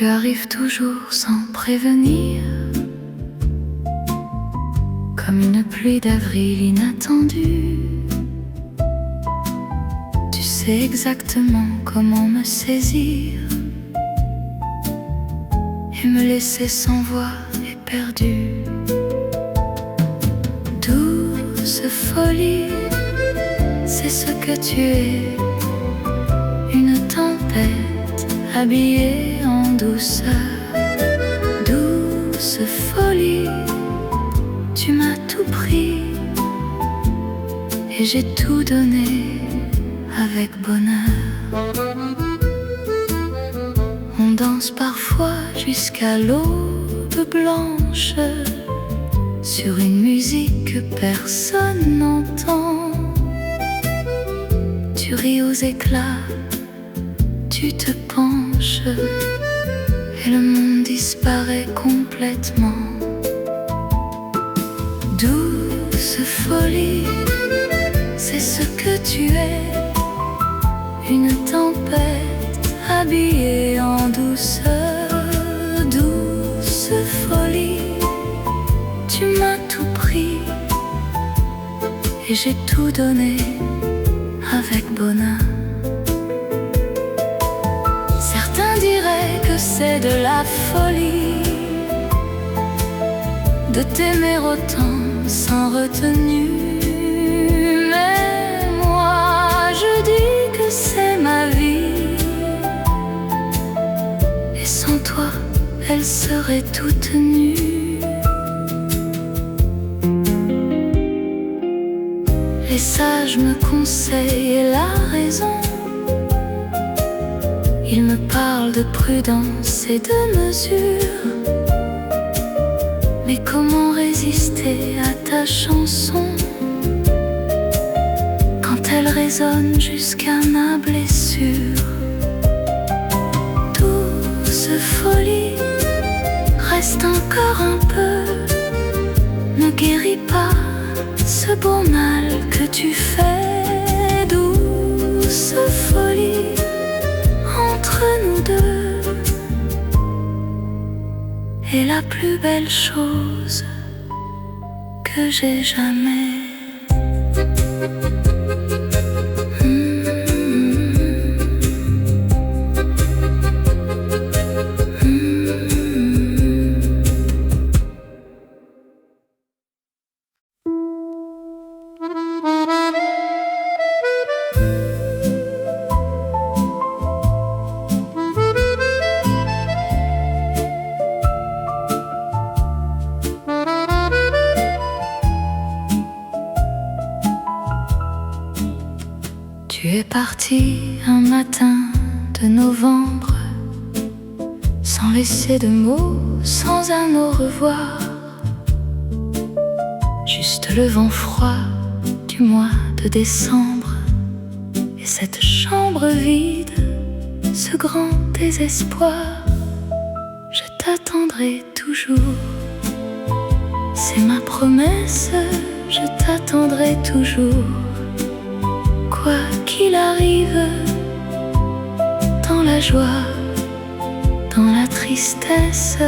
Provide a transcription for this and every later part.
Tu arrives toujours sans prévenir, comme une pluie d'avril inattendue. Tu sais exactement comment me saisir et me laisser sans voix éperdue. Douce folie, c'est ce que tu es, une tempête habillée en douceur. Douce folie, tu m'as tout pris et j'ai tout donné avec bonheur. On danse parfois jusqu'à l'aube blanche sur une musique que personne n'entend. Tu ris aux éclats, tu te penches et le monde disparaît complètement. Douce folie, c'est ce que tu es, une tempête habillée en douceur. Douce folie, tu m'as tout pris et j'ai tout donné avec bonheur. Certains diraient que c'est de la folie de t'aimer autant sans retenue, mais moi je dis que c'est ma vie, et sans toi elle serait toute nue. Les sages me conseillent et la raison, ils me parlent de prudence et de mesure. Mais comment résister à ta chanson quand elle résonne jusqu'à ma blessure? Douce folie, reste encore un peu, ne guéris pas ce beau mal que tu fais. Douce folie, entre nous deux est la plus belle chose que j'ai jamais. Tu es parti un matin de novembre, sans laisser de mots, sans un au revoir. Juste le vent froid du mois de décembre et cette chambre vide, ce grand désespoir. Je t'attendrai toujours, c'est ma promesse, je t'attendrai toujours. Quoi qu'il arrive, dans la joie, dans la tristesse,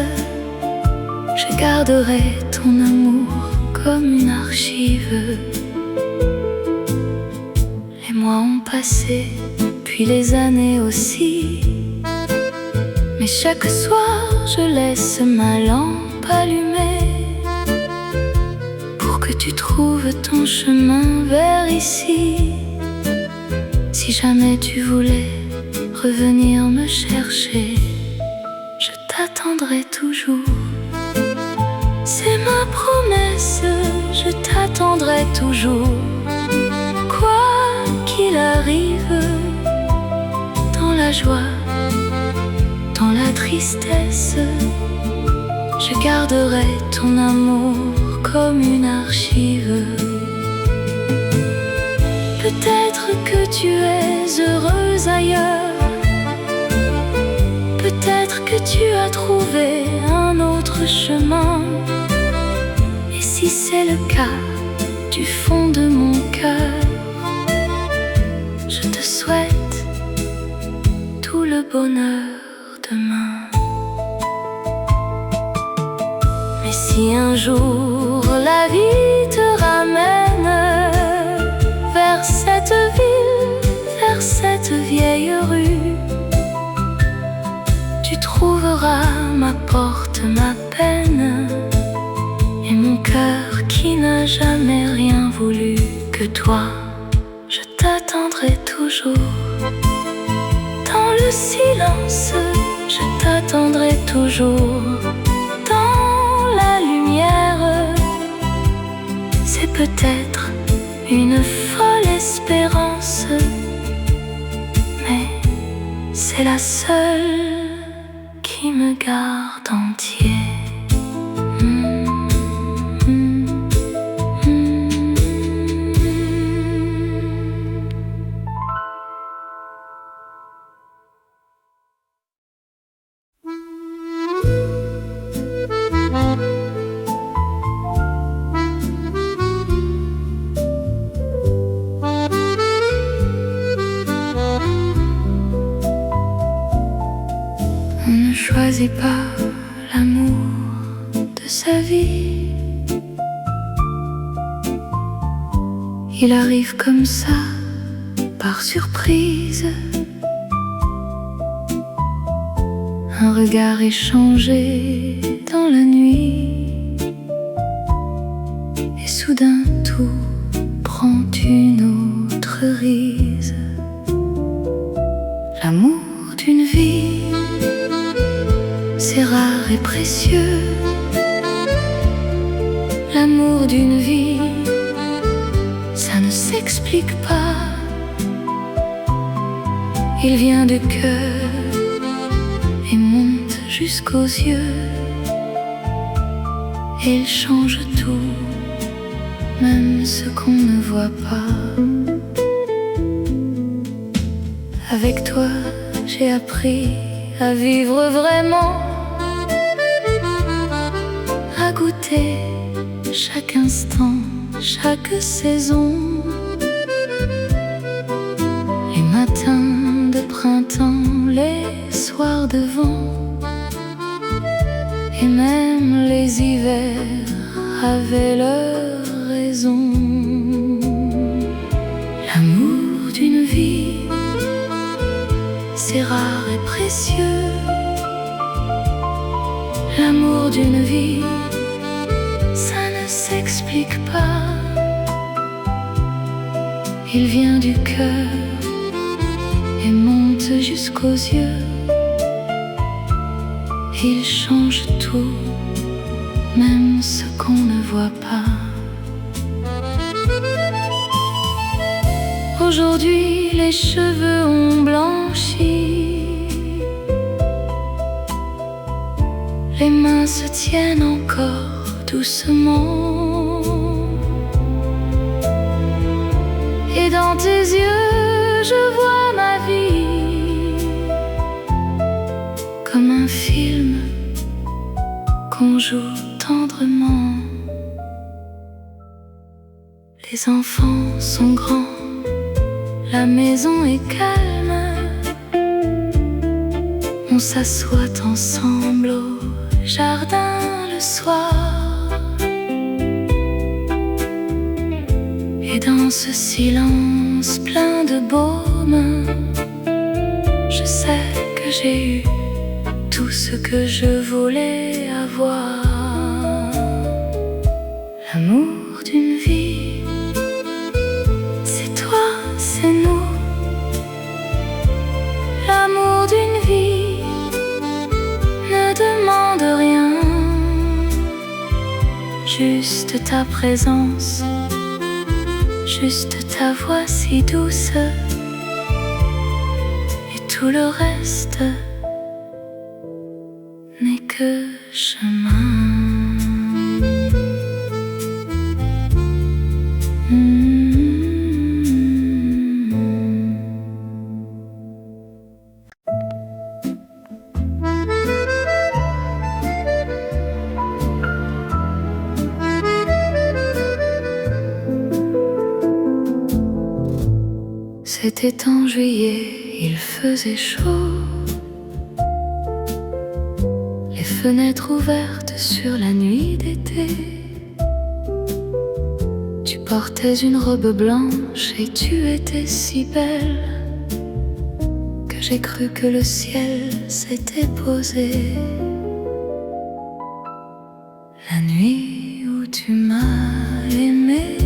je garderai ton amour comme une archive. Les mois ont passé, puis les années aussi, mais chaque soir je laisse ma lampe allumée pour que tu trouves ton chemin vers ici. Si jamais tu voulais revenir me chercher, je t'attendrai toujours. C'est ma promesse, je t'attendrai toujours. Quoi qu'il arrive, dans la joie, dans la tristesse, je garderai ton amour comme une archive. Peut-être que tu es heureuse ailleurs, peut-être que tu as trouvé un autre chemin. Et si c'est le cas, du fond de mon cœur, je te souhaite tout le bonheur demain. Si un jour la vie te ramène vers cette ville, vers cette vieille rue, tu trouveras ma porte, ma peine et mon cœur qui n'a jamais rien voulu que toi. Je t'attendrai toujours. Dans le silence, je t'attendrai toujours. Dans la lumière, c'est peut-être une folle espérance, mais c'est la seule qui me garde entier. On ne choisit pas l'amour de sa vie. Il arrive comme ça, par surprise. Un regard échangé dans la nuit, et soudain tout prend une autre rise. L'amour d'une vie, c'est rare et précieux. L'amour d'une vie, ça ne s'explique pas. Il vient du cœur et monte jusqu'aux yeux. Et il change tout, même ce qu'on ne voit pas. Avec toi, j'ai appris à vivre vraiment, à goûter chaque instant, chaque saison. Les matins de printemps, les soirs de vent, et même les hivers avaient leur raison. L'amour d'une vie, c'est rare et précieux. L'amour d'une vie, ça ne s'explique pas. Il vient du cœur et monte jusqu'aux yeux. Il change tout, même ce qu'on ne voit pas. Aujourd'hui, les cheveux ont blanchi, les mains se tiennent encore doucement, et dans tes yeux, je vois ma vie comme un film qu'on joue tendrement. Les enfants sont grands, la maison est calme, on s'assoit ensemble au jardin le soir. Et dans ce silence plein de baume, je sais que j'ai eu tout ce que je voulais avoir. L'amour d'une vie, c'est toi, c'est nous. L'amour d'une vie ne demande rien, juste ta présence, juste ta voix si douce, et tout le reste n'est que chemin. C'était en juillet, il faisait chaud, les fenêtres ouvertes porte sur la nuit d'été. Tu portais une robe blanche et tu étais si belle que j'ai cru que le ciel s'était posé. La nuit où tu m'as aimé,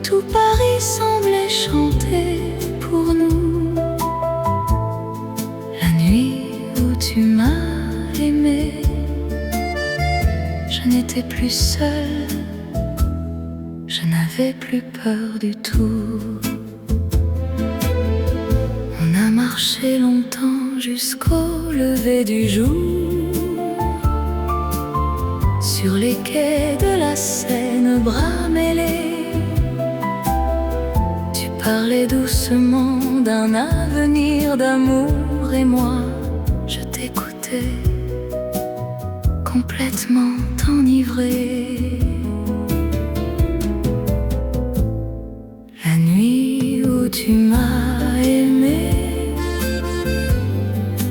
tout Paris semblait chanter pour nous. La nuit où tu m'as aimé, je n'étais plus seule, je n'avais plus peur du tout. On a marché longtemps jusqu'au lever du jour, sur les quais de la Seine, bras mêlés. Tu parlais doucement d'un avenir d'amour et moi, je t'écoutais, complètement enivrée. La nuit où tu m'as aimé,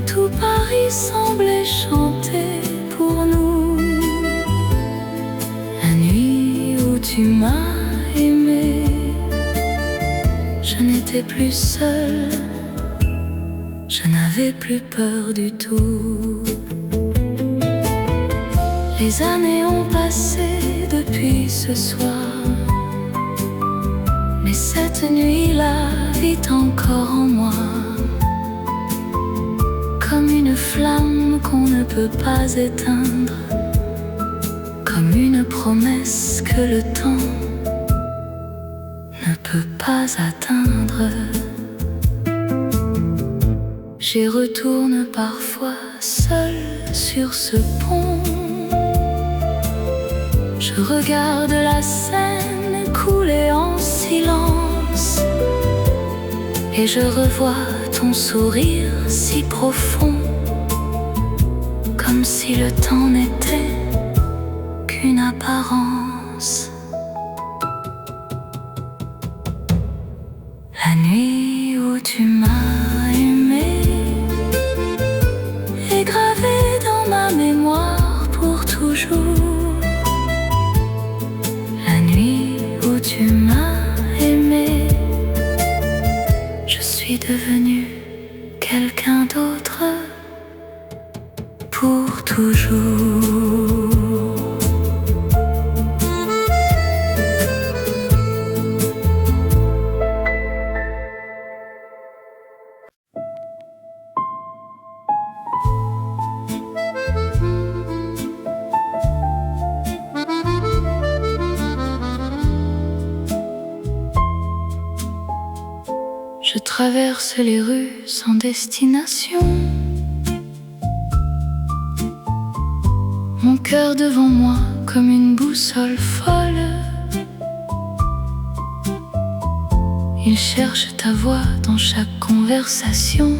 tout Paris semblait chanter pour nous. La nuit où tu m'as aimé, je n'étais plus seule, je n'avais plus peur du tout. Les années ont passé depuis ce soir, mais cette nuit-là vit encore en moi, comme une flamme qu'on ne peut pas éteindre, comme une promesse que le temps ne peut pas atteindre. J'y retourne parfois seule sur ce pont. Je regarde la Seine couler en silence, et je revois ton sourire si profond, comme si le temps n'était qu'une apparence. La nuit où tu m'as aimé est gravée dans ma mémoire pour toujours. La nuit où tu m'as aimé, je suis devenue quelqu'un d'autre pour toujours. Je traverse les rues sans destination, mon cœur devant moi comme une boussole folle. Il cherche ta voix dans chaque conversation,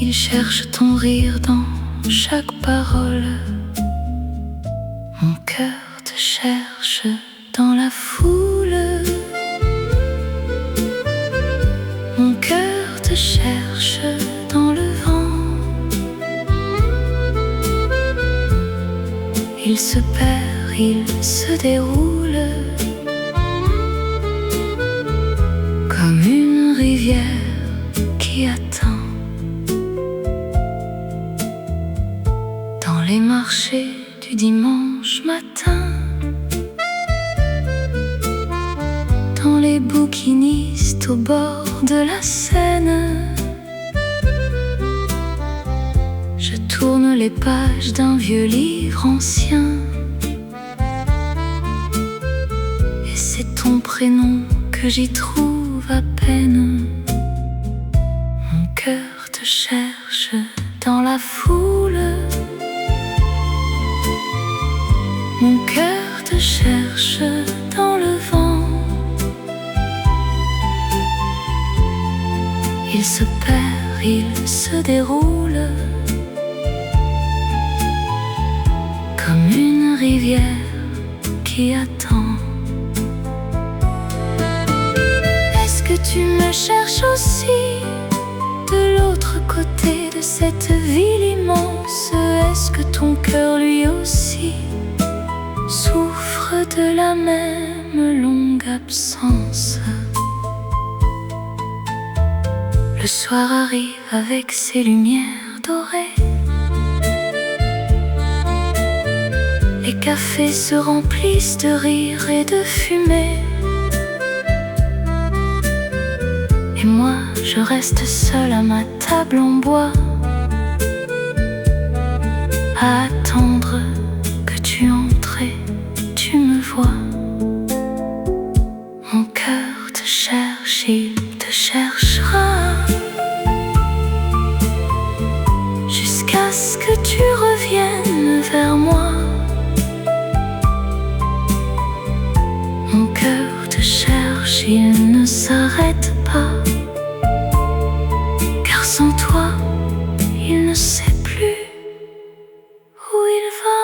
il cherche ton rire dans chaque parole. Mon cœur te cherche dans la foule, mon cœur te cherche dans le vent. Il se perd, il se déroule comme une rivière qui attend. Dans les marchés du dimanche matin, dans les bouquinistes au bord de la Seine, je tourne les pages d'un vieux livre ancien, et c'est ton prénom que j'y trouve à peine. Mon cœur te cherche dans la foule, mon cœur te cherche dans le vent. Il se perd, il se déroule comme une rivière qui attend. Est-ce que tu me cherches aussi de l'autre côté de cette ville immense, est-ce que ton cœur lui aussi souffre de la même longue absence? Le soir arrive avec ses lumières dorées. Les cafés se remplissent de rire et de fumée. Et moi, je reste seule à ma table en bois, à attendre que tu entres et tu me vois. Mon cœur te cherche, il te cherchera, jusqu'à ce que tu reviennes vers moi. Mon cœur te cherche, il ne s'arrête pas, car sans toi, il ne sait plus où il va.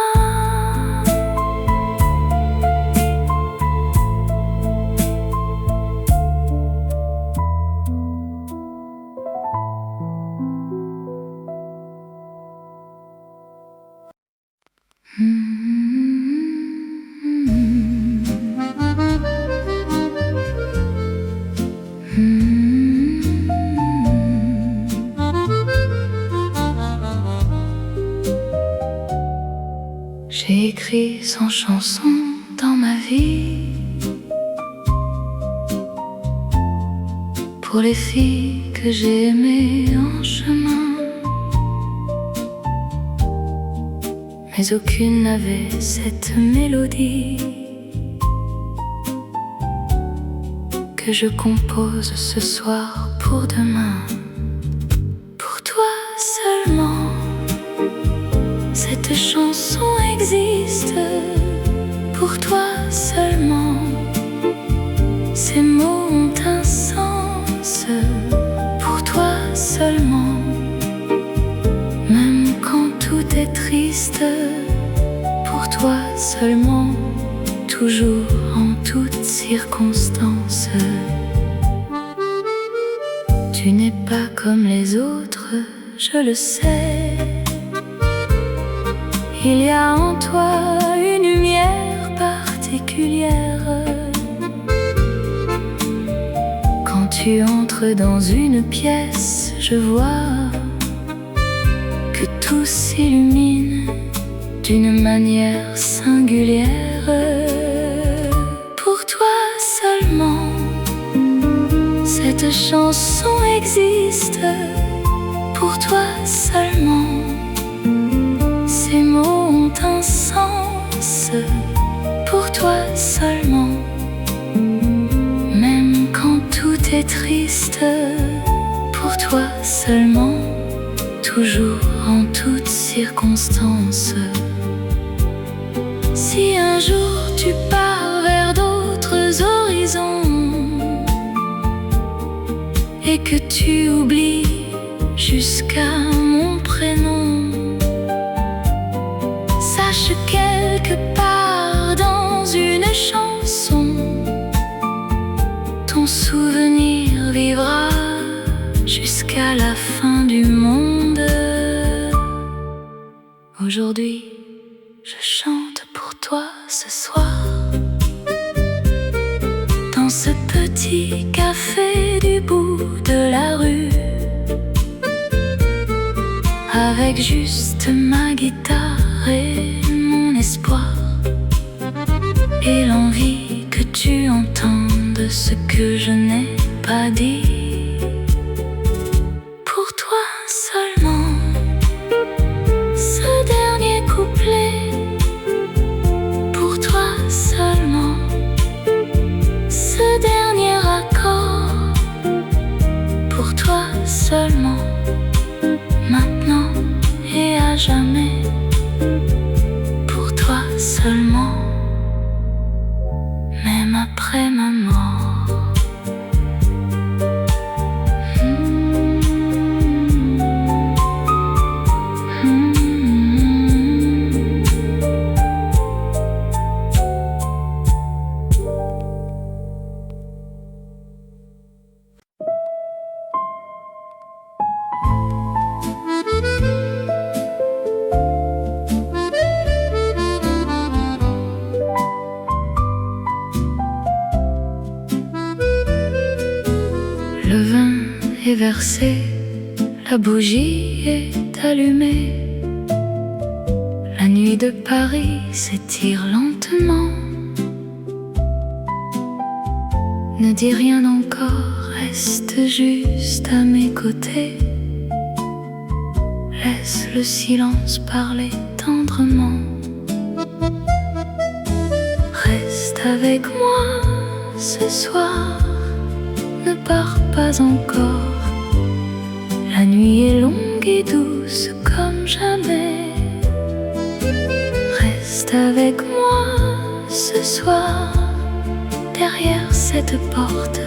J'ai écrit 100 chansons dans ma vie, pour les filles que j'ai aimées en chemin, mais aucune n'avait cette mélodie que je compose ce soir pour demain. Pour toi seulement, cette chanson existe. Pour toi seulement, ces mots ont un sens. Pour toi seulement, même quand tout est triste. Pour toi seulement, toujours en toutes circonstances. Tu n'es pas comme les autres, je le sais. Il y a en toi une lumière particulière. Quand tu entres dans une pièce, je vois que tout s'illumine d'une manière singulière. Pour toi seulement, cette chanson existe. Pour toi seulement, ces mots ont un sens. Pour toi seulement, même quand tout est triste. Pour toi seulement, toujours en toutes circonstances. Si un jour tu pars vers d'autres horizons et que tu oublies jusqu'à mon prénom, sache quelque part dans une chanson, ton souvenir vivra jusqu'à la fin du monde. Aujourd'hui, je chante pour toi ce soir, dans ce petit café du bout de la rue, avec juste ma guitare et mon espoir, et l'envie que tu entendes ce que je n'ai pas dit. Pour toi seulement, ce dernier couplet. Pour toi seulement, ce dernier accord. Pour toi seulement, maintenant et à jamais. Pour toi seulement, même après ma mort. Le vin est versé, la bougie est allumée. La nuit de Paris s'étire lentement. Ne dis rien encore, reste juste à mes côtés. Laisse le silence parler tendrement. Reste avec moi ce soir, ne pars pas encore. La nuit est longue et douce comme jamais. Reste avec moi ce soir, derrière cette porte.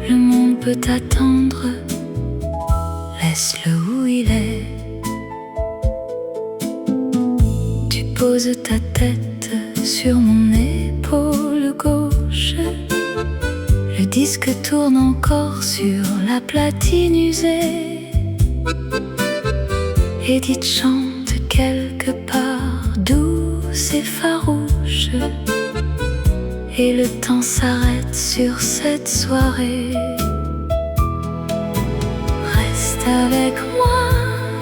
Le monde peut t'attendre, laisse-le où il est. Tu poses ta tête sur mon épaule gauche. Le disque tourne encore sur la platine usée. Edith chante quelque part douce et farouche. Et le temps s'arrête sur cette soirée. Reste avec moi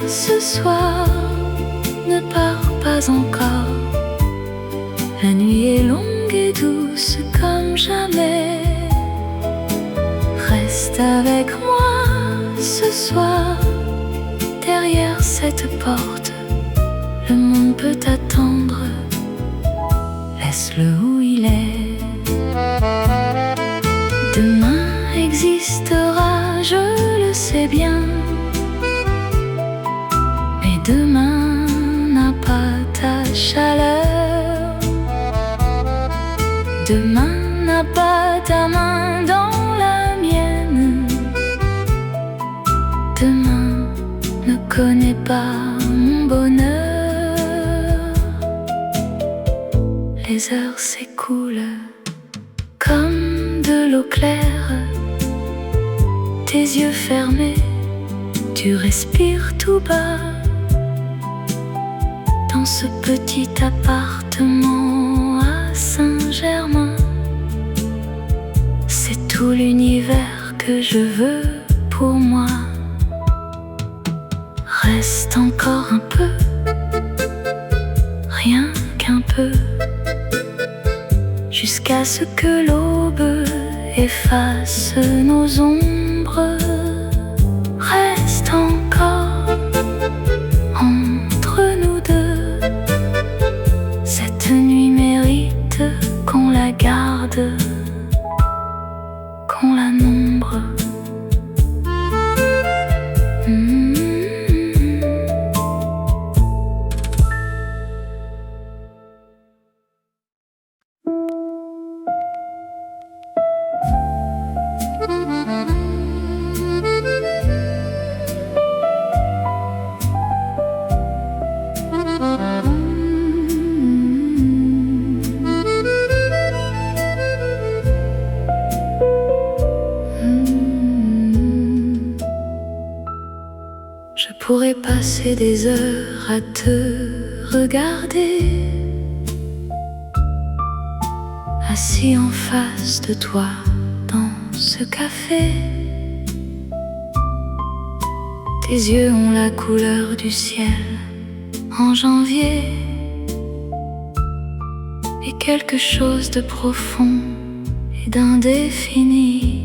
ce soir, ne pars pas encore. La nuit est longue et douce comme jamais. Reste avec moi ce soir, derrière cette porte. Le monde peut t'attendre, laisse-le où il est. Demain existera, je le sais bien. Mais demain n'a pas ta chaleur. Demain n'a pas ta main dans la mienne. Demain ne connaît pas mon bonheur. Les heures s'écoulent comme de l'eau claire. Tes yeux fermés, tu respires tout bas. Dans ce petit appartement à Saint-Germain, c'est tout l'univers que je veux pour moi. Reste encore un peu, rien qu'un peu, jusqu'à ce que l'aube efface nos ombres. Reste encore entre nous deux. Cette nuit mérite qu'on la garde, qu'on la nombre. Je pourrais passer des heures à te regarder, assis en face de toi dans ce café. Tes yeux ont la couleur du ciel en janvier, et quelque chose de profond et d'indéfini.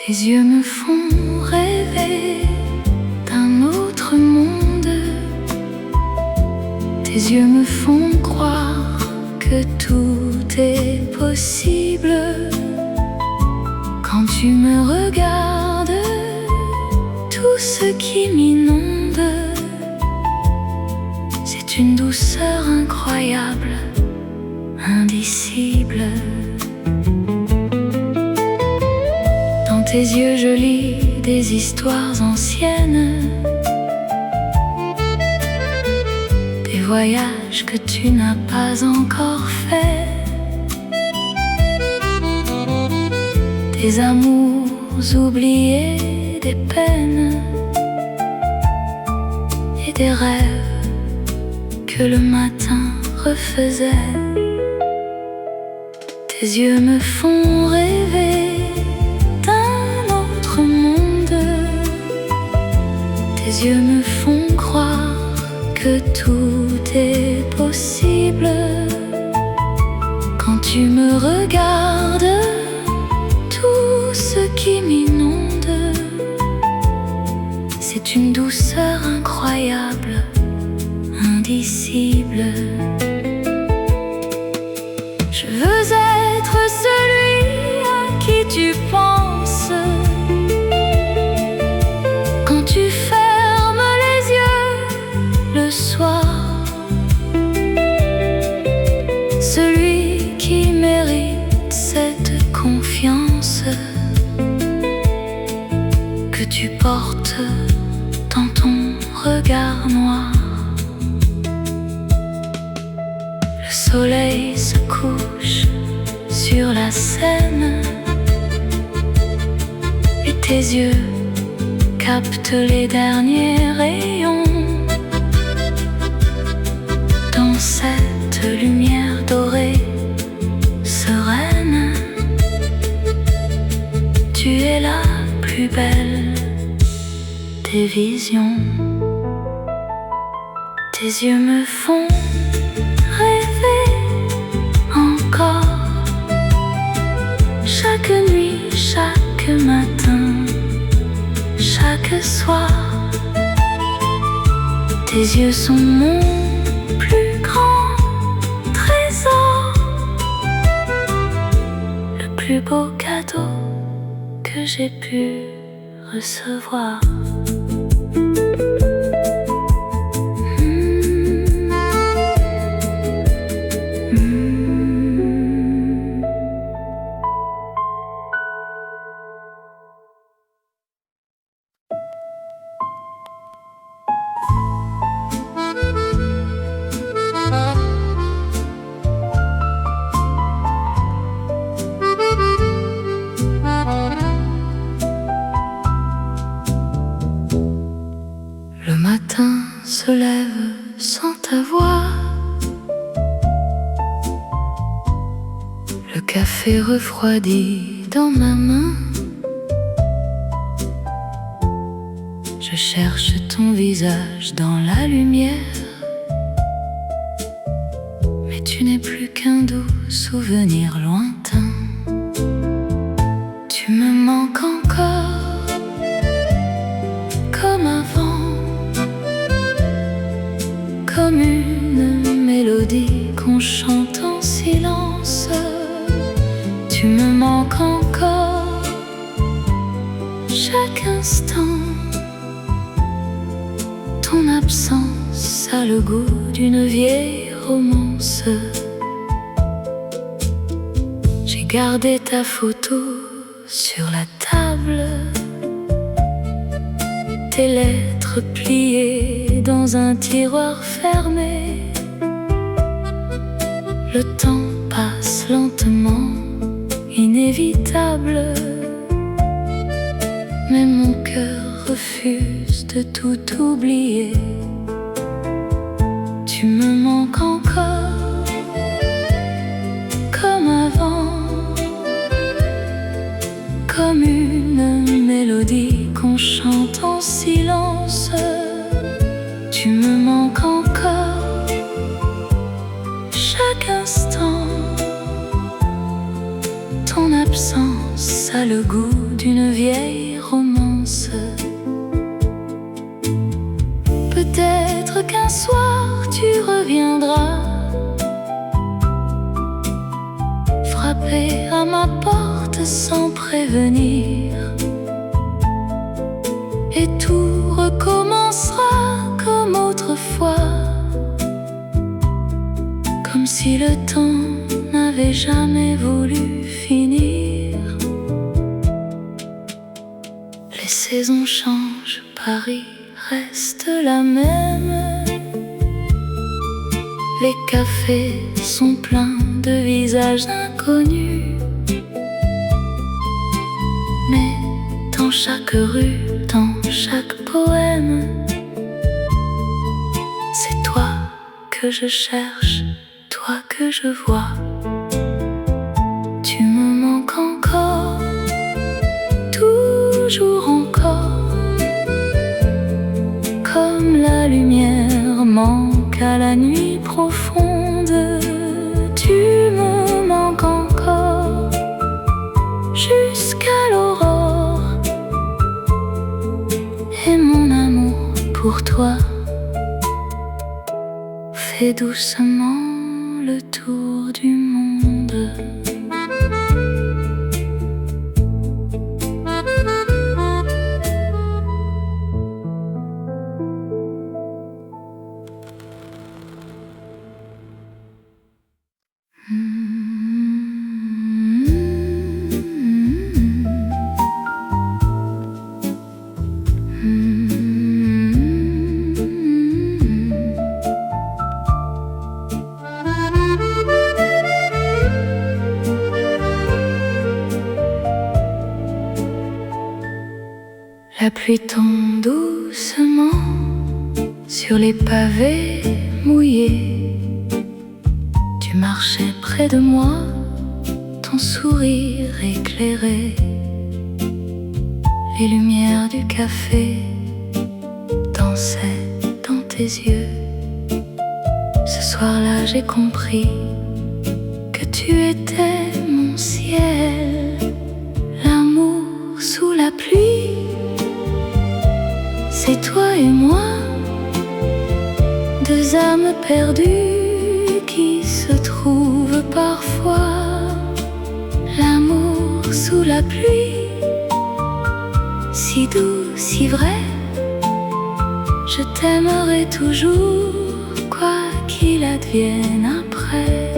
Tes yeux me font rêver d'un autre monde. Tes yeux me font croire que tout est possible. Quand tu me regardes, tout ce qui m'inonde, c'est une douceur incroyable, indicible. Dans tes yeux je lis des histoires anciennes, des voyages que tu n'as pas encore faits, des amours oubliés, des peines et des rêves que le matin refaisait. Tes yeux me font rêver yeux me font croire que tout est possible. Quand tu me regardes, tout ce qui m'inonde, c'est une douceur incroyable, indicible. Je veux être celui à qui tu penses quand tu fermes les yeux le soir, celui qui mérite cette confiance que tu portes dans ton regard noir. Le soleil se couche sur la Seine et tes yeux captent les derniers rayons. Dans cette lumière dorée, sereine, tu es la plus belle des visions. Tes yeux me font rêver encore, chaque nuit, chaque matin, chaque soir. Tes yeux sont mon plus grand trésor, le plus beau cadeau que j'ai pu recevoir. Le matin se lève sans ta voix, le café refroidi dans ma main. Je cherche ton visage dans la lumière, mais tu n'es plus qu'un doux souvenir lointain. Tu me manques encore comme avant, comme une mélodie qu'on chante en silence. Tu me manques encore chaque instant. Ton absence a le goût d'une vieille romance. J'ai gardé ta photo sur la table, tes lettres pliées dans un tiroir fermé. Le temps passe lentement, inévitable, mais mon cœur refuse de tout oublier. Tu me manques encore comme avant, comme une mélodie qu'on chante en silence. Tu me manques encore chaque instant. Ton absence a le goût d'une vieille romance. Peut-être qu'un soir tu reviendras frapper à ma porte sans prévenir, et tout recommencera comme autrefois, comme si le temps n'avait jamais voulu finir. Les saisons changent, Paris reste la même. Les cafés sont pleins de visages inconnus, mais dans chaque rue, dans chaque poème, c'est toi que je cherche, toi que je vois. Tu me manques encore, toujours encore, à la nuit profonde. Tu me manques encore jusqu'à l'aurore, et mon amour pour toi fait doucement le tour du monde. La pluie tombe doucement sur les pavés mouillés. Tu marchais près de moi, ton sourire éclairé. Les lumières du café dansaient dans tes yeux. Ce soir-là, j'ai compris que tu étais mon ciel. L'amour sous la pluie, c'est toi et moi, deux âmes perdues qui se trouvent parfois. L'amour sous la pluie, si doux, si vrai, je t'aimerai toujours, quoi qu'il advienne après.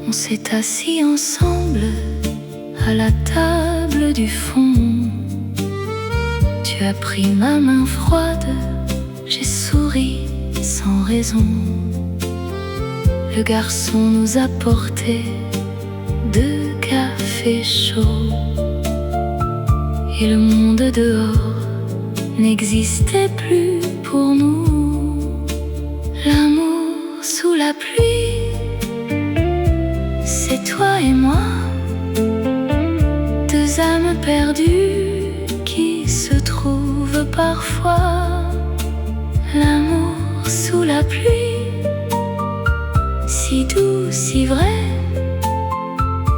On s'est assis ensemble à la table du fond. Tu as pris ma main froide, j'ai souri sans raison. Le garçon nous a porté deux cafés chauds, et le monde dehors n'existait plus pour nous. L'amour sous la pluie, c'est toi et moi, deux âmes perdues qui se trouvent parfois. L'amour sous la pluie, si doux, si vrai,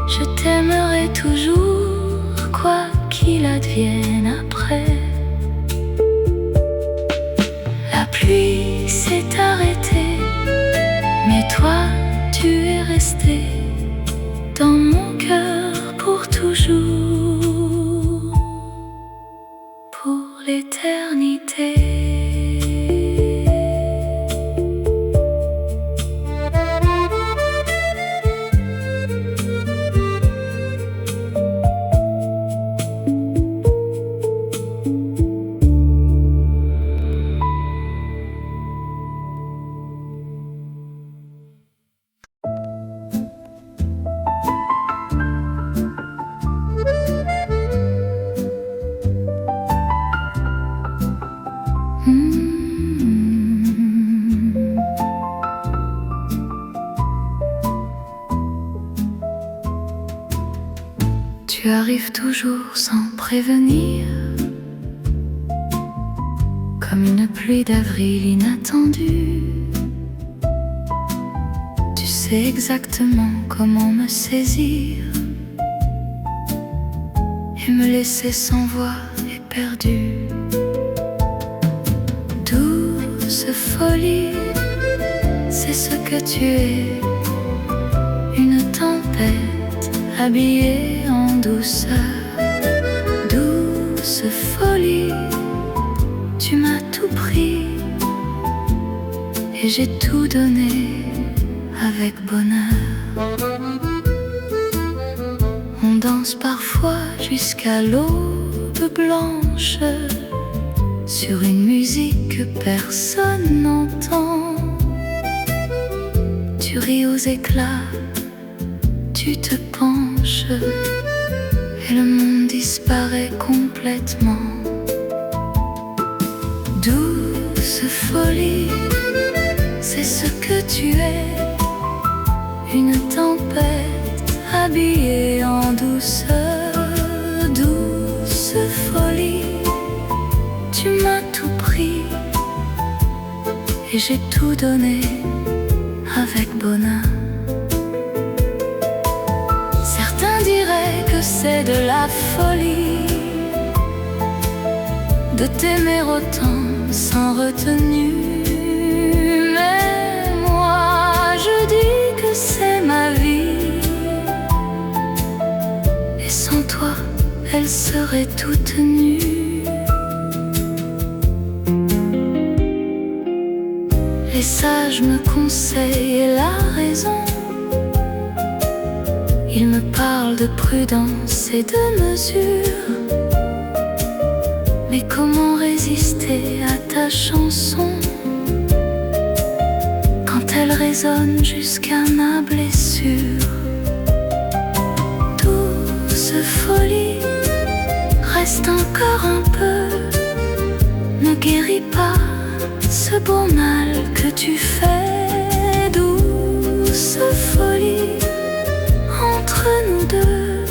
je t'aimerai toujours, quoi qu'il advienne après. La pluie s'est arrêtée, mais toi, tu es resté dans mon cœur pour toujours, pour l'éternité. Tu arrives toujours sans prévenir, comme une pluie d'avril inattendue. Tu sais exactement comment me saisir et me laisser sans voix éperdue. Douce folie, c'est ce que tu es, une tempête habillée en douceur. Douce folie, tu m'as tout pris et j'ai tout donné avec bonheur. On danse parfois jusqu'à l'aube blanche sur une musique que personne n'entend. Tu ris aux éclats, tu te penches et le monde disparaît complètement. Douce folie, c'est c'est ce que tu es, une tempête habillée en douceur, douce folie. Tu m'as tout pris et j'ai tout donné avec bonheur. Certains diraient que c'est de la folie de t'aimer autant sans retenue, mais moi je dis que c'est ma vie, et sans toi elle serait toute nue. Les sages me conseillent la raison, ils me parlent de prudence et de mesure. Mais comment résister à ta chanson quand elle résonne jusqu'à ma blessure? Douce folie, reste encore un peu, ne guéris pas ce beau mal que tu fais. Douce folie, entre nous deux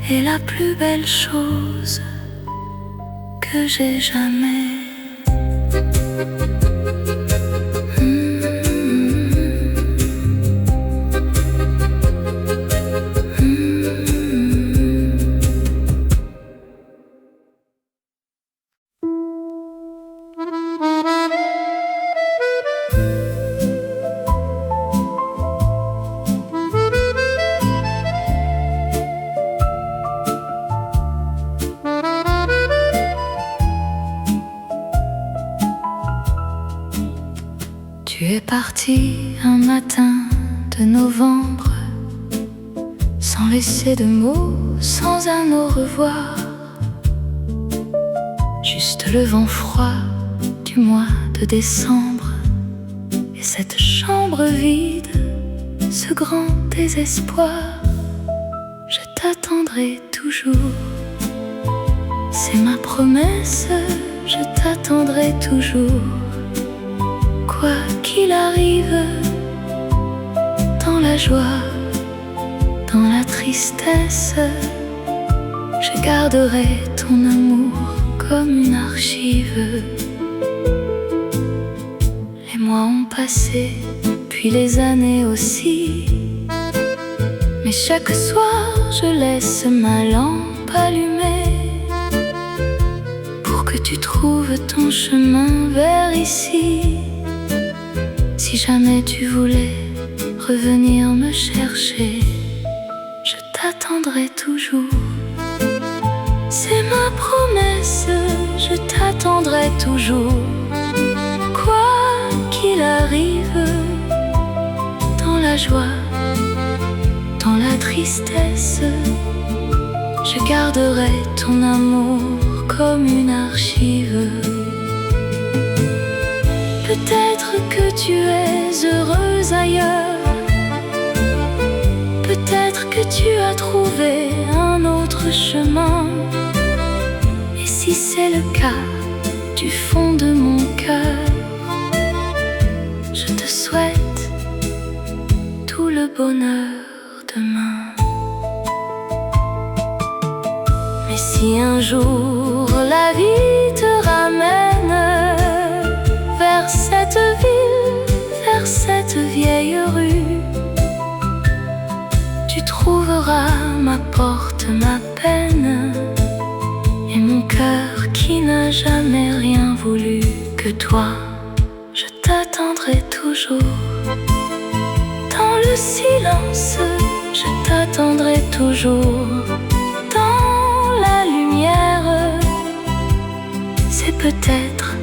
est la plus belle chose que j'ai jamais. Tu es parti un matin de novembre, sans laisser de mots, sans un au revoir. Juste le vent froid du mois de décembre, et cette chambre vide, ce grand désespoir. Je t'attendrai toujours, c'est ma promesse, je t'attendrai toujours. Quoi qu'il arrive, dans la joie, dans la tristesse, je garderai ton amour comme une archive. Les mois ont passé, puis les années aussi, mais chaque soir je laisse ma lampe allumée pour que tu trouves ton chemin vers ici. Si jamais tu voulais revenir me chercher, je t'attendrai toujours. C'est ma promesse, je t'attendrai toujours. Quoi qu'il arrive, dans la joie, dans la tristesse, je garderai ton amour comme une archive. Peut-être que tu es heureuse ailleurs, peut-être que tu as trouvé un autre chemin. Et si c'est le cas, du fond de mon cœur, je te souhaite tout le bonheur demain. Mais si un jour la vie te ramène vers cette ville, vers cette vieille rue, tu trouveras ma porte, ma peine, et mon cœur qui n'a jamais rien voulu que toi. Je t'attendrai toujours. Dans le silence, je t'attendrai toujours. Dans la lumière, c'est peut-être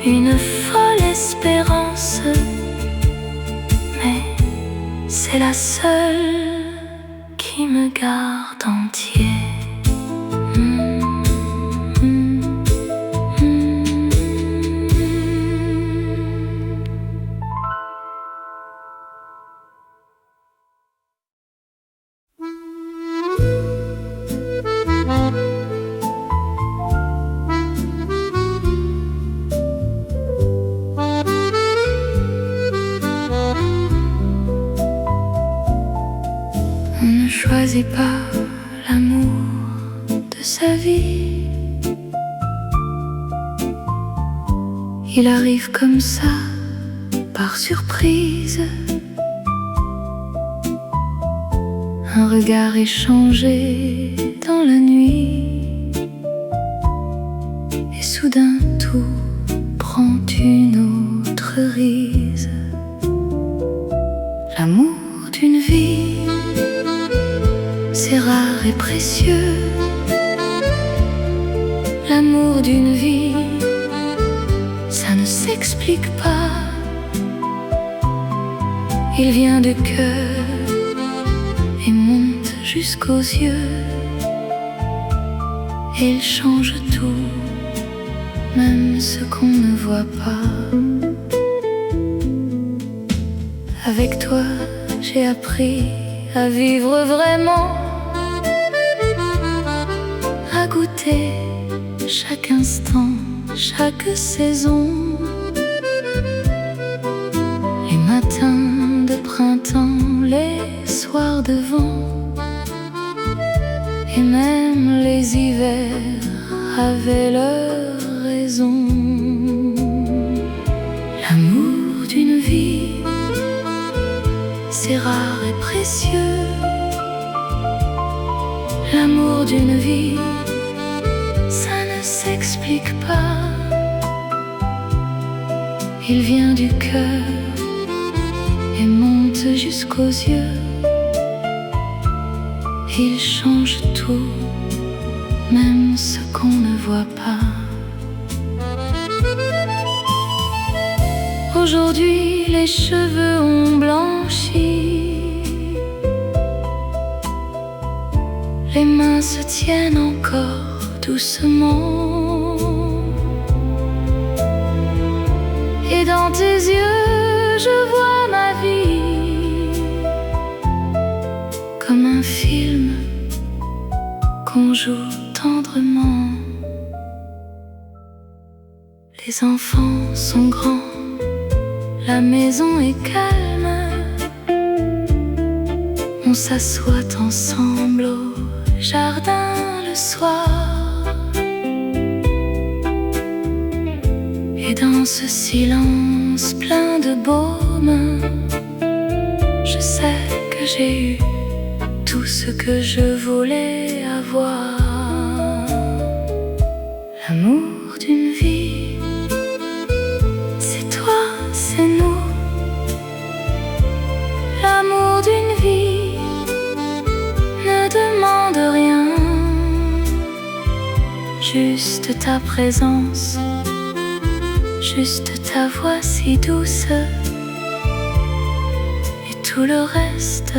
une folle espérance, mais c'est la seule qui me garde entier. l'amour de sa vie. Il arrive comme ça, par surprise, un regard échangé dans la nuit, et soudain tout prend une autre rise. L'amour d'une vie, c'est rare et précieux. L'amour d'une vie, ça ne s'explique pas. Il vient du cœur et monte jusqu'aux yeux, et il change tout, même ce qu'on ne voit pas. Avec toi, j'ai appris à vivre vraiment, à goûter chaque instant, chaque saison. Les matins de printemps, les soirs de vent, et même les hivers avaient leur raison. L'amour d'une vie, c'est rare et précieux. L'amour d'une vie, ça ne s'explique pas. Il vient du cœur et monte jusqu'aux yeux. Il change tout, même ce qu'on ne voit pas. Aujourd'hui, les cheveux ont blanchi, les mains se tiennent encore doucement, et dans tes yeux, je vois ma vie comme un film qu'on joue tendrement. Les enfants sont grands, la maison est calme, on s'assoit ensemble au jardin le soir, et dans ce silence plein de baume, je sais que j'ai eu tout ce que je voulais avoir. L'amour d'une vie, c'est toi, c'est nous. L'amour d'une vie ne demande rien, juste ta présence, juste ta voix si douce, et tout le reste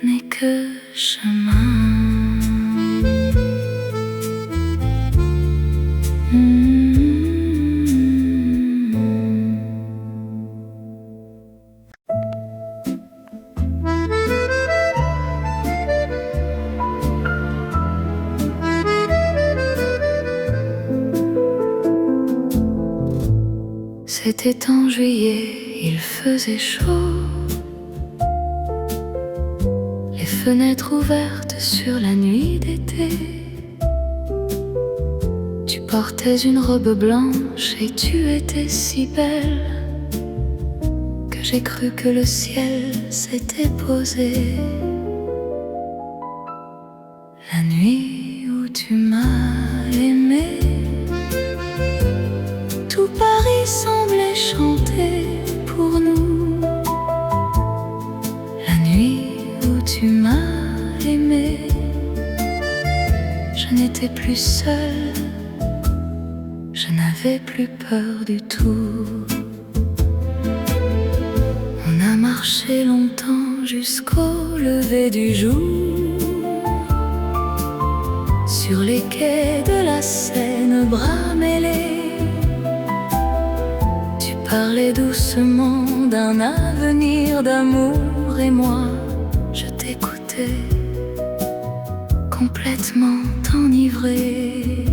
n'est que chemin. C'était en juillet, il faisait chaud, les fenêtres ouvertes sur la nuit d'été. Tu portais une robe blanche et tu étais si belle que j'ai cru que le ciel s'était posé. La nuit où tu m'as aimé, tout Paris semblait chanter pour nous. La nuit où tu m'as aimé, je n'étais plus seule, je n'avais plus peur du tout. On a marché longtemps jusqu'au lever du jour, sur les quais de la Seine, bras mêlés. Parlais doucement d'un avenir d'amour, et moi, je t'écoutais, complètement enivré.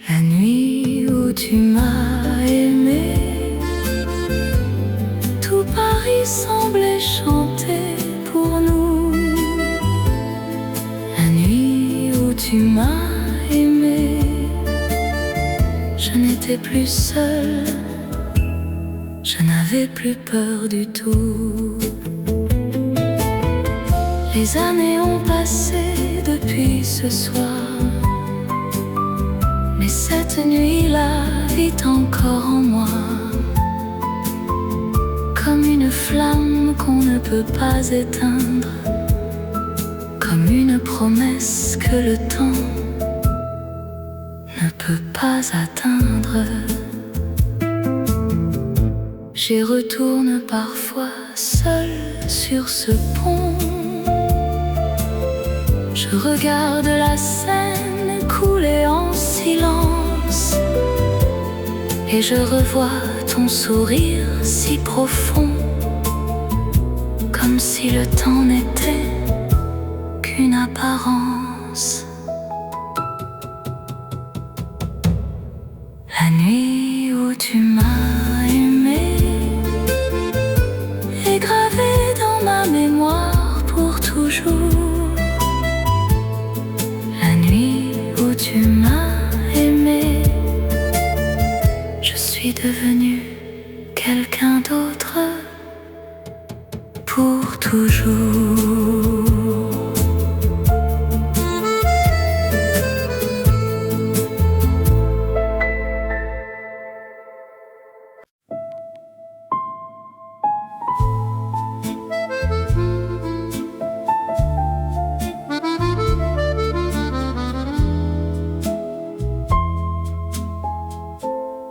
La nuit où tu m'as aimé, tout Paris semblait chanté pour nous. La nuit où tu m'as aimé, je n'étais plus seule, je n'avais plus peur du tout. Les années ont passé depuis ce soir, mais cette nuit-là vit encore en moi, comme une flamme qu'on ne peut pas éteindre, comme une promesse que le temps ne peut pas atteindre. J'y retourne parfois seule sur ce pont. Je regarde la Seine couler en silence, et je revois ton sourire si profond, comme si le temps n'était qu'une apparence. La nuit où tu m'as aimé est gravée dans ma mémoire pour toujours. La nuit où tu m'as aimé, je suis devenue quelqu'un d'autre pour toujours.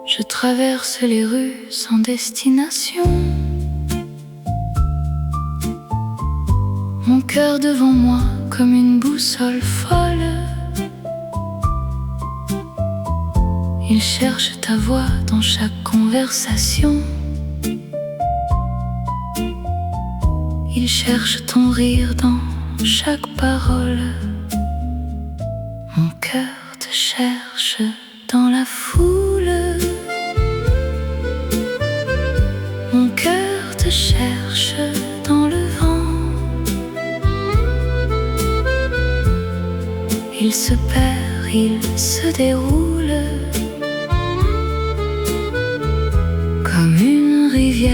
Je traverse les rues sans destination, mon cœur devant moi comme une boussole folle. Il cherche ta voix dans chaque conversation, il cherche ton rire dans chaque parole. Mon cœur te cherche dans la foule, mon cœur te cherche dans le vent. Il se perd, il se déroule comme une rivière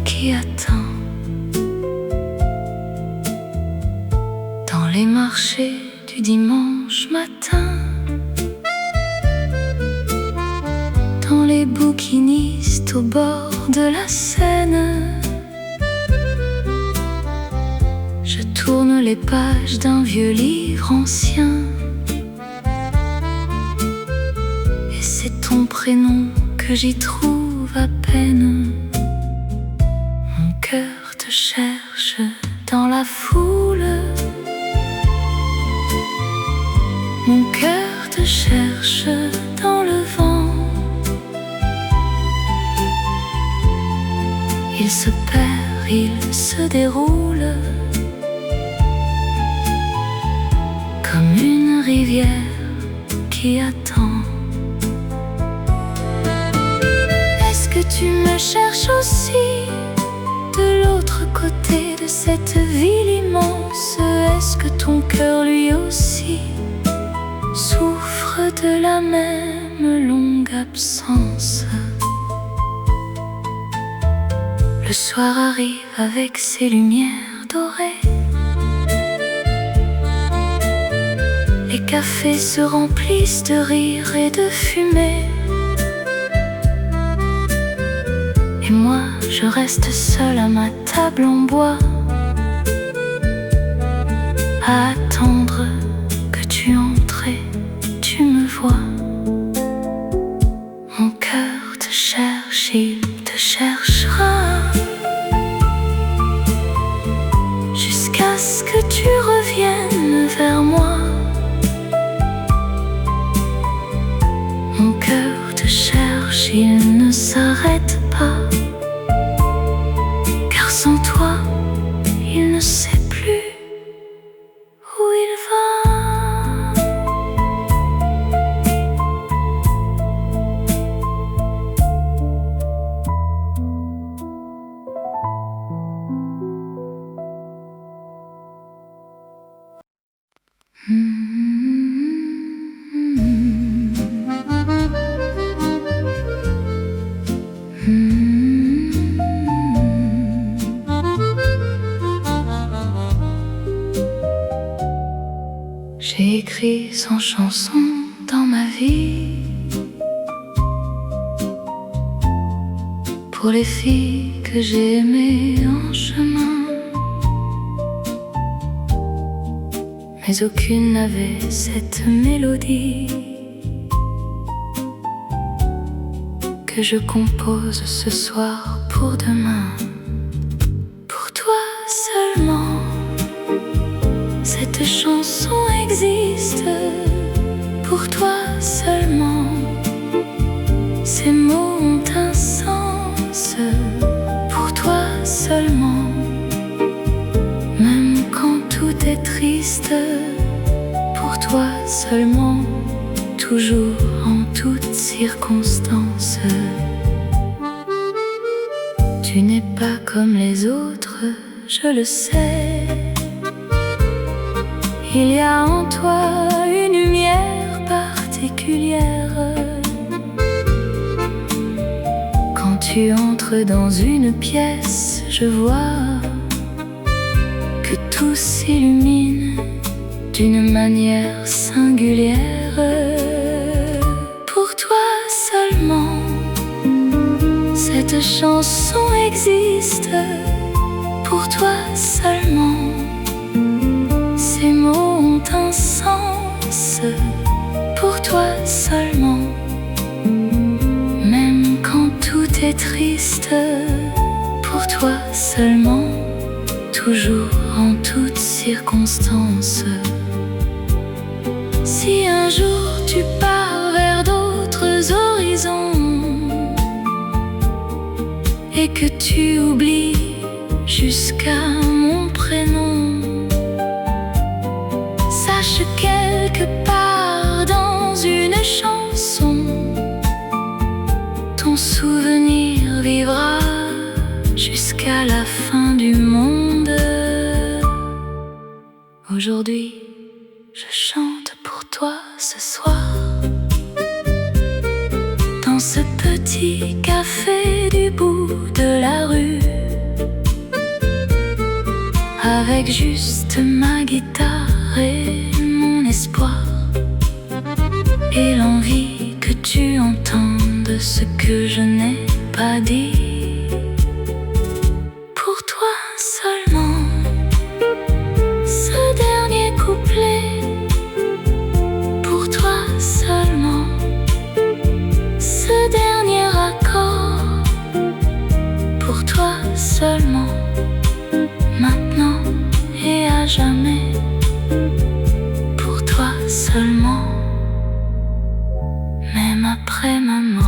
qui attend. Dans les marchés du dimanche matin, dans les bouquinistes au bord de la Seine, je tourne les pages d'un vieux livre ancien, et c'est ton prénom que j'y trouve à peine. Mon cœur te cherche dans la foule, mon cœur te cherche dans le vent. Il se perd, il se déroule comme une rivière qui attend. Est-ce que tu me cherches aussi de l'autre côté de cette ville immense? Est-ce que ton cœur lui aussi souffre de la même longue absence? Le soir arrive avec ses lumières dorées, les cafés se remplissent de rire et de fumée, et moi je reste seule à ma table en bois, à attendre que tu entres et tu me vois. Mon cœur te cherche, il te cherchera jusqu'à ce que tu reviennes vers moi. Mon cœur te cherche, il ne s'arrête pas, car sans toi, il ne sait plus où J'ai écrit 100 chansons dans ma vie pour les filles que j'ai aimées en chemin, mais aucune n'avait cette mélodie que je compose ce soir pour demain. Pour toi seulement, cette chanson existe. Pour toi seulement, ces mots ont un sens. Pour toi seulement, même quand tout est triste. Pour toi seulement, toujours en toutes circonstances. Tu n'es pas comme les autres, je le sais. Il y a en toi une lumière particulière. Quand tu entres dans une pièce, je vois que tout s'illumine d'une manière singulière. Pour toi seulement, cette chanson existe. Pour toi seulement, ces mots ont un sens. Pour toi seulement, même quand tout est triste. Pour toi seulement, toujours en toutes circonstances. Si un jour tu pars vers d'autres horizons et que tu oublies jusqu'à mon prénom, sache quelque part dans une chanson, ton souvenir vivra jusqu'à la fin du monde. Aujourd'hui, je chante pour toi ce soir, dans ce petit café du bout de la rue, avec juste ma guitare et mon espoir, et l'envie que tu entendes ce que je n'ai pas dit. Pour toi seulement, ce dernier couplet. Pour toi seulement, ce dernier accord. Pour toi seulement, maintenant et à jamais. Pour toi seulement, même après ma mort.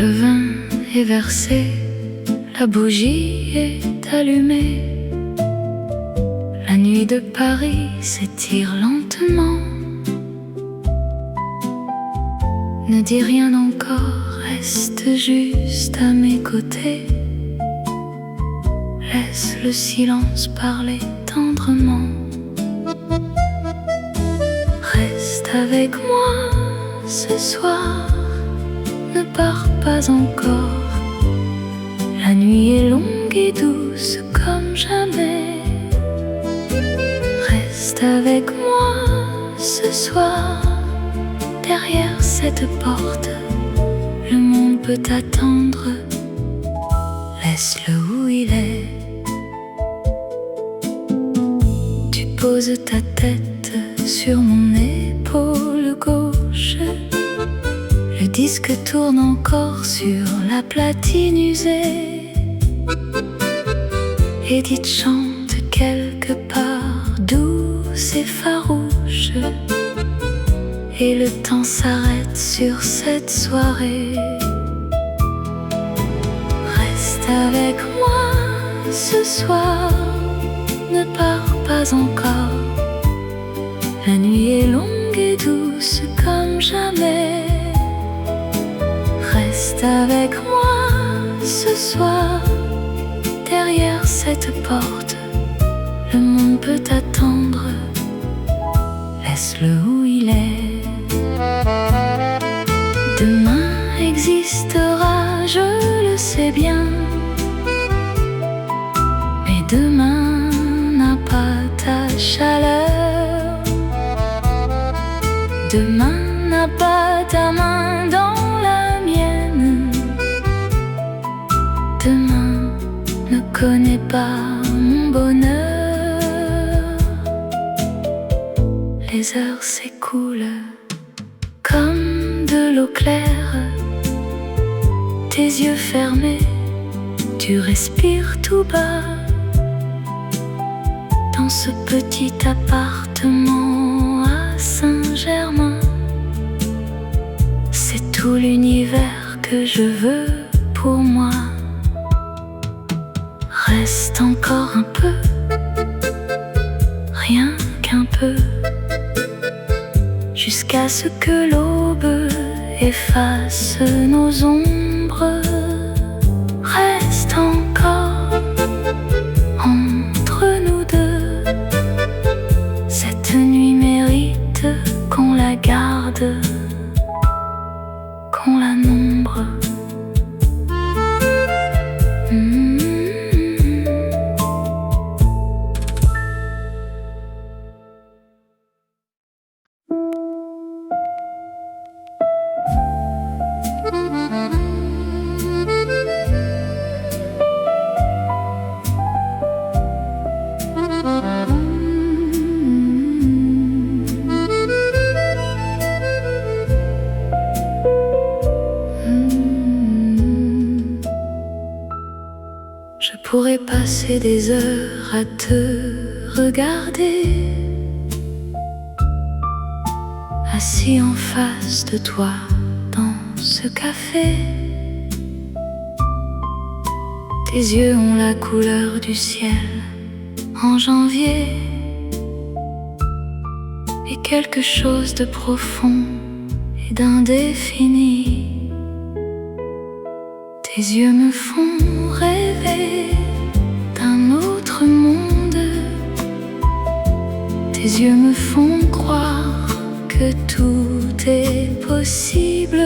Le vin est versé, la bougie est allumée. La nuit de Paris s'étire lentement. Ne dis rien encore, reste juste à mes côtés. Laisse le silence parler tendrement. Reste avec moi ce soir, ne pars pas encore. La nuit est longue et douce comme jamais. Reste avec moi ce soir, derrière cette porte. Le monde peut t'attendre, laisse-le où il est. Tu poses ta tête sur mon épaule gauche. Le disque tourne encore sur la platine usée. Edith chante quelque part d'où douce et farouche, et le temps s'arrête sur cette soirée. Reste avec moi ce soir, ne pars pas encore. La nuit est longue et douce comme jamais. Reste avec moi ce soir, derrière cette porte. Le monde peut attendre, laisse-le où il est. Demain existera, je le sais bien, mais demain n'a pas ta chaleur. Demain n'a pas ta main dans la mienne. Demain ne connaît pas mon bonheur. Les heures s'écoulent comme de l'eau claire. Tes yeux fermés, tu respires tout bas. Dans ce petit appartement à Saint-Germain, c'est tout l'univers que je veux pour moi. Reste encore un peu, rien qu'un peu, jusqu'à ce que l'aube efface nos ombres. Reste encore entre nous deux. Cette nuit mérite qu'on la garde, qu'on la nombre. Je pourrais passer des heures à te regarder, assis en face de toi dans ce café. Tes yeux ont la couleur du ciel en janvier, et quelque chose de profond et d'indéfini. Tes yeux me font rêver d'un autre monde. Tes yeux me font croire que tout est possible.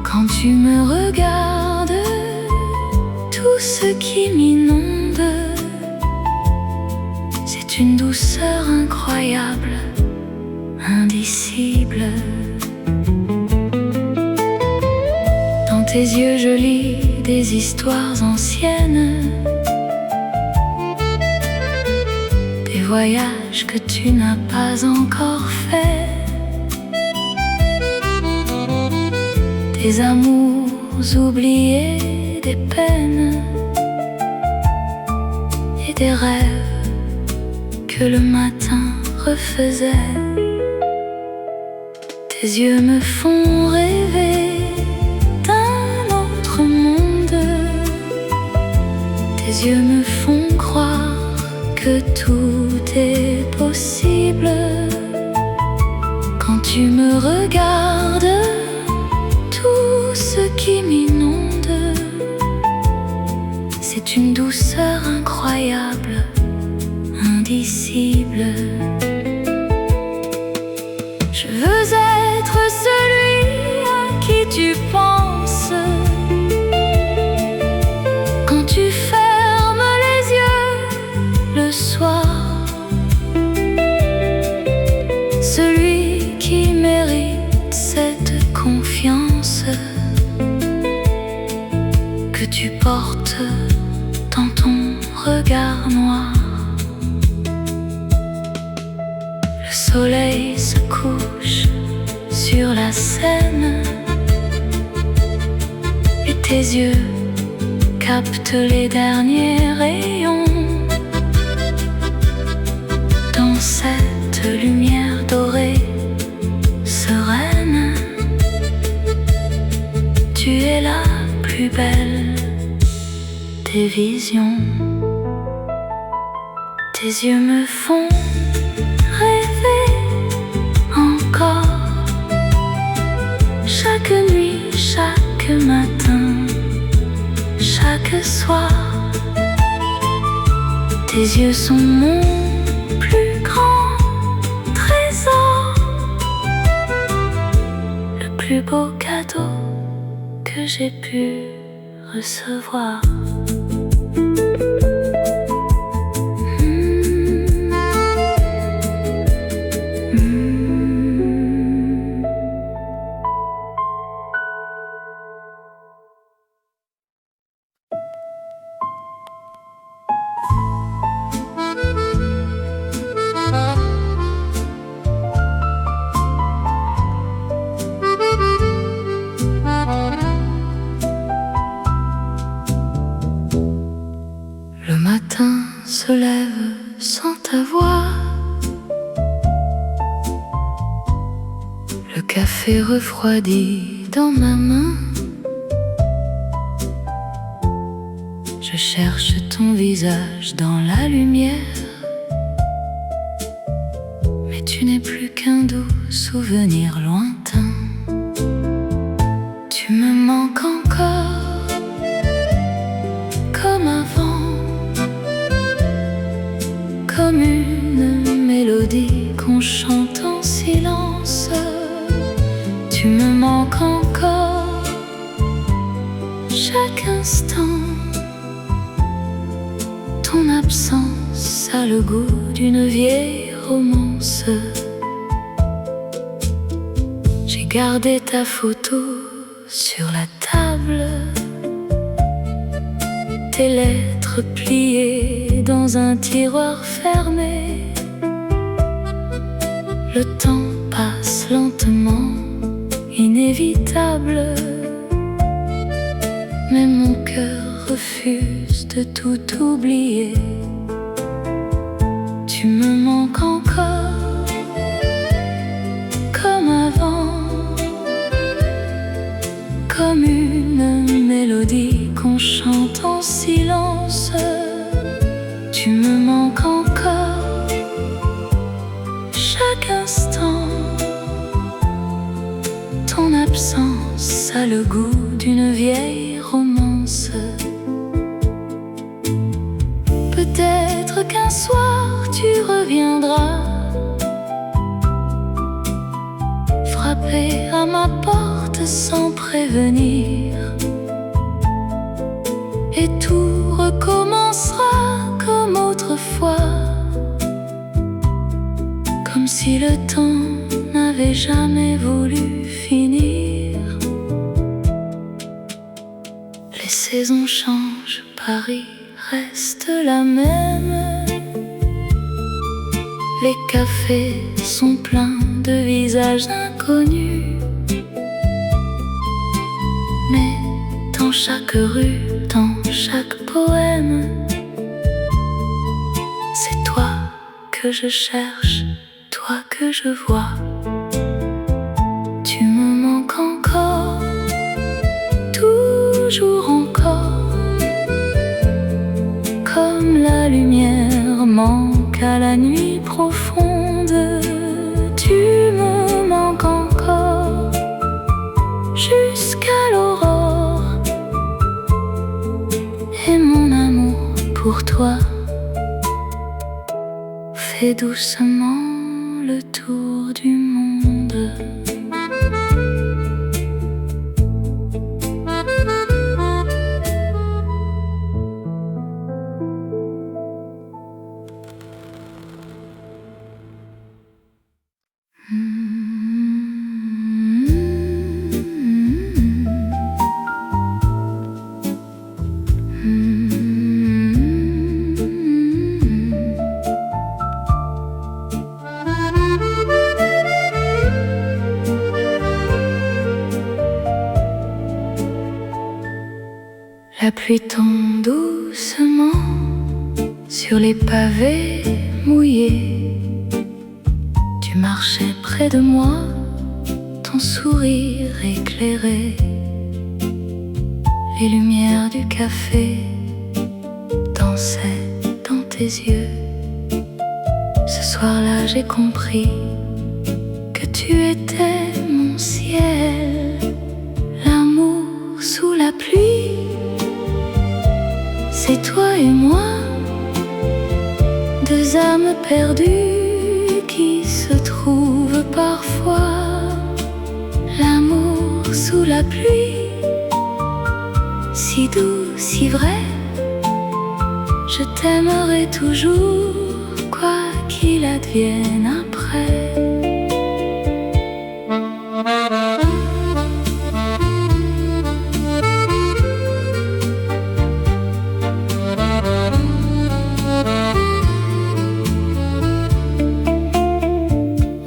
Quand tu me regardes, tout ce qui m'inonde, c'est une douceur incroyable, indicible. Dans tes yeux je lis des histoires anciennes, des voyages que tu n'as pas encore faits, des amours oubliés, des peines et des rêves que le matin refaisait. Tes yeux me font rêver d'un autre monde. Tes yeux me font croire que tout est possible. Quand tu me regardes, tout ce qui m'inonde, c'est une douceur incroyable, indicible. Je veux être celui à qui tu penses quand tu fermes les yeux le soir, celui qui mérite cette confiance que tu portes dans ton regard noir. Le soleil se couche sur la Seine et tes yeux captent les derniers rayons. tes visions. Tes yeux me font rêver encore. Chaque nuit, chaque matin, chaque soir. Tes yeux sont mon plus grand trésor, le plus beau cadeau que j'ai pu recevoir. Le matin se lève sans ta voix. Le café refroidit dans ma main. Je cherche ton visage dans la lumière, mais tu n'es plus qu'un doux souvenir lointain. Tu me manques encore comme avant, comme une mélodie qu'on chante en silence. Tu me manques encore chaque instant. Ton absence a le goût d'une vieille romance. J'ai gardé ta photo sur la table, tes lettres pliées dans un tiroir fermé. Le temps passe lentement, inévitable, mais mon cœur refuse de tout oublier. Tu me manques encore comme avant, comme une mélodie qu'on chante en silence. Tu me manques encore chaque instant. Ton absence a le goût d'une vieille romance. Peut-être qu'un soir tu reviendras frapper à ma porte sans prévenir, et tout recommencera comme autrefois, comme si le temps n'avait jamais voulu finir. Les saisons changent, Paris reste la même. Les cafés sont pleins de visages inconnus, mais dans chaque rue, dans chaque poème, c'est toi que je cherche, toi que je vois. Tu me manques encore, toujours encore, comme la lumière manque à la nuit profonde. Tu me manques encore jusqu'à l'aurore, et mon amour pour toi fait doucement le tour du monde. La pluie tombe doucement sur les pavés mouillés. Tu marchais près de moi, ton sourire éclairé les lumières du café tes yeux. Ce soir-là j'ai compris que tu étais mon ciel. L'amour sous la pluie, c'est toi et moi, deux âmes perdues qui se trouvent parfois. L'amour sous la pluie, si doux, si vrai, je t'aimerai toujours, quoi qu'il advienne après.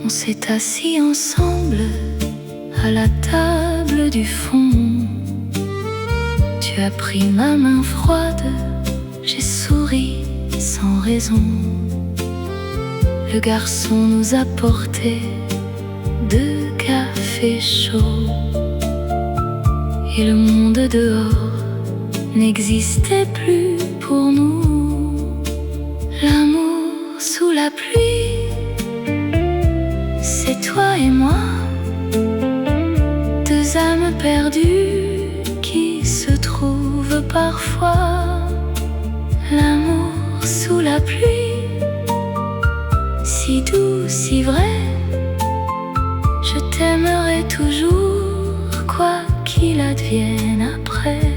On s'est assis ensemble à la table du fond. Tu as pris ma main froide, j'ai souri sans raison. Le garçon nous a porté deux cafés chauds, et le monde dehors n'existait plus pour nous. L'amour sous la pluie, c'est toi et moi, deux âmes perdues qui se trouvent parfois. L'amour sous la pluie, si doux, si vrai, je t'aimerai toujours, quoi qu'il advienne après.